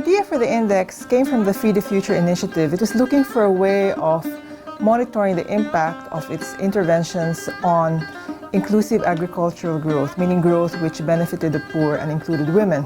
idea for the index came from the Feed the Future initiative. It was looking for a way of monitoring the impact of its interventions on inclusive agricultural growth, meaning growth which benefited the poor and included women.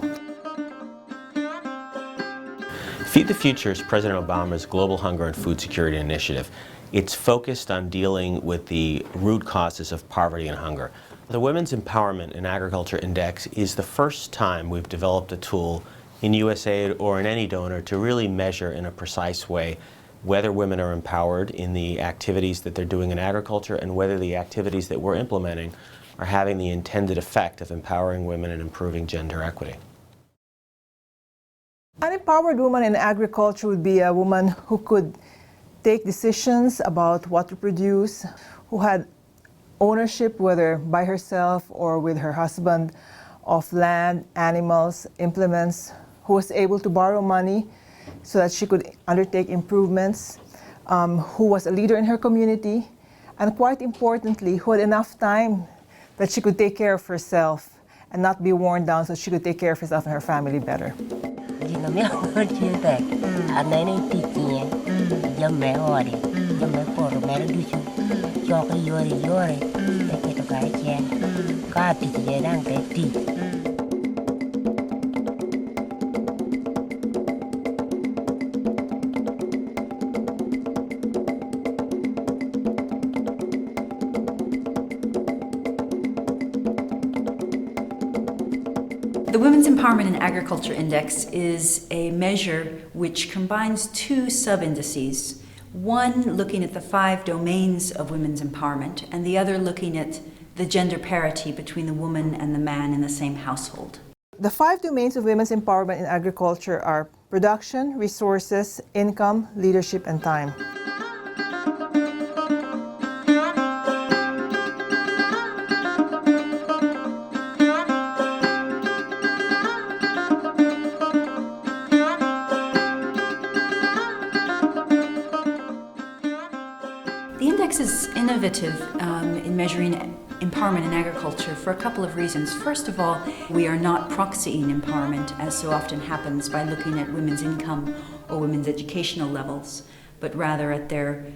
Feed the Future is President Obama's global hunger and food security initiative. It's focused on dealing with the root causes of poverty and hunger. The Women's Empowerment in Agriculture Index is the first time we've developed a tool in USAID or in any donor to really measure in a precise way whether women are empowered in the activities that they're doing in agriculture and whether the activities that we're implementing are having the intended effect of empowering women and improving gender equity. An empowered woman in agriculture would be a woman who could take decisions about what to produce, who had ownership, whether by herself or with her husband, of land, animals, implements, who was able to borrow money so that she could undertake improvements, who was a leader in her community, and quite importantly, who had enough time that she could take care of herself and not be worn down so she could take care of herself and her family better. The Women's Empowerment in Agriculture Index is a measure which combines two sub-indices, one looking at the 5 domains of women's empowerment and the other looking at the gender parity between the woman and the man in the same household. The 5 domains of women's empowerment in agriculture are production, resources, income, leadership, and time. The index is innovative in measuring empowerment in agriculture for a couple of reasons. First of all, we are not proxying empowerment, as so often happens, by looking at women's income or women's educational levels, but rather at their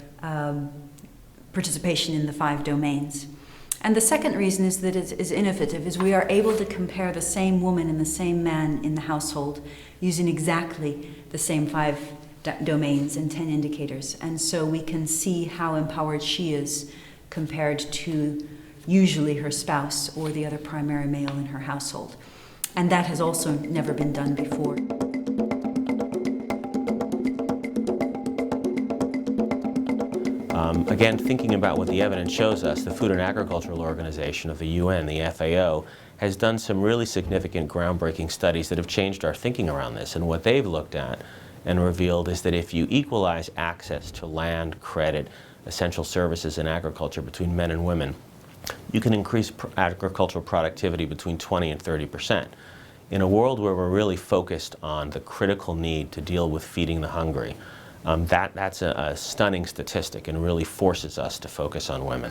participation in the 5 domains. And the second reason is that it is innovative, is we are able to compare the same woman and the same man in the household using exactly the same 5 domains and 10 indicators. And so we can see how empowered she is compared to usually her spouse or the other primary male in her household. And that has also never been done before. Again, thinking about what the evidence shows us, the Food and Agricultural Organization of the UN, the FAO, has done some really significant groundbreaking studies that have changed our thinking around this. And what they've looked at and revealed is that if you equalize access to land, credit, essential services in agriculture between men and women, you can increase agricultural productivity between 20 and 30%. In a world where we're really focused on the critical need to deal with feeding the hungry, that's a stunning statistic and really forces us to focus on women.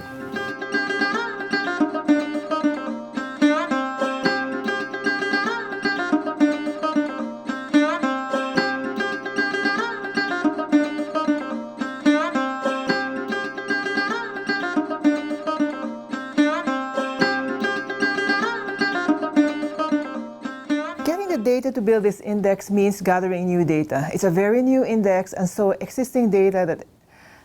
Data to build this index means gathering new data. It's a very new index, and so existing data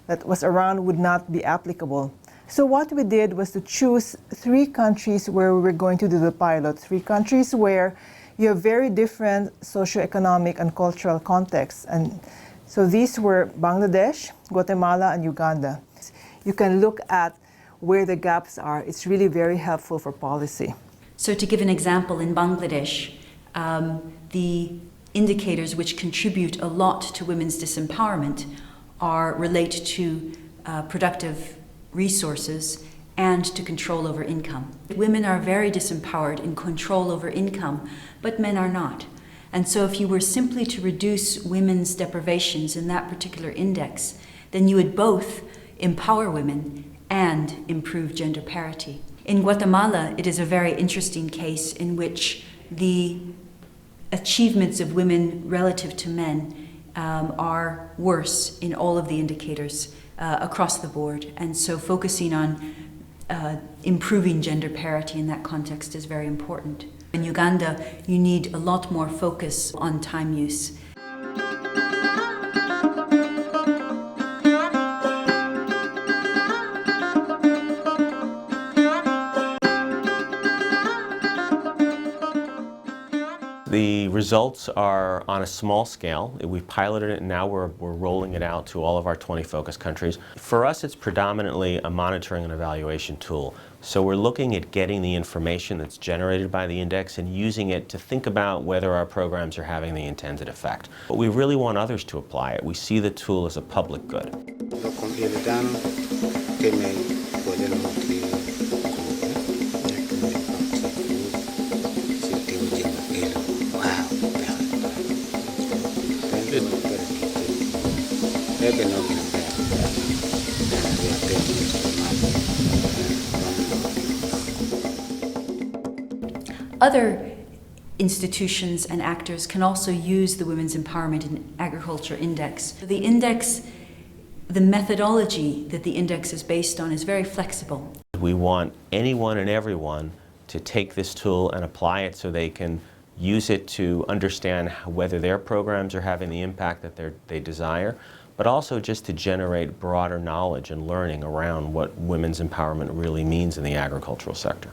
that was around would not be applicable. So what we did was to choose 3 countries where we were going to do the pilot, 3 countries where you have very different socioeconomic and cultural contexts. And so these were Bangladesh, Guatemala, and Uganda. You can look at where the gaps are. It's really very helpful for policy. So to give an example, in Bangladesh, the indicators which contribute a lot to women's disempowerment relate to productive resources and to control over income. Women are very disempowered in control over income, but men are not. And so if you were simply to reduce women's deprivations in that particular index, then you would both empower women and improve gender parity. In Guatemala, it is a very interesting case in which the achievements of women relative to men are worse in all of the indicators across the board. And so focusing on improving gender parity in that context is very important. In Uganda, you need a lot more focus on time use. The results are on a small scale. We've piloted it and now we're rolling it out to all of our 20 focus countries. For us, it's predominantly a monitoring and evaluation tool. So we're looking at getting the information that's generated by the index and using it to think about whether our programs are having the intended effect. But we really want others to apply it. We see the tool as a public good. Other institutions and actors can also use the Women's Empowerment in Agriculture Index. The index, the methodology that the index is based on is very flexible. We want anyone and everyone to take this tool and apply it so they can use it to understand whether their programs are having the impact that they desire, but also just to generate broader knowledge and learning around what women's empowerment really means in the agricultural sector.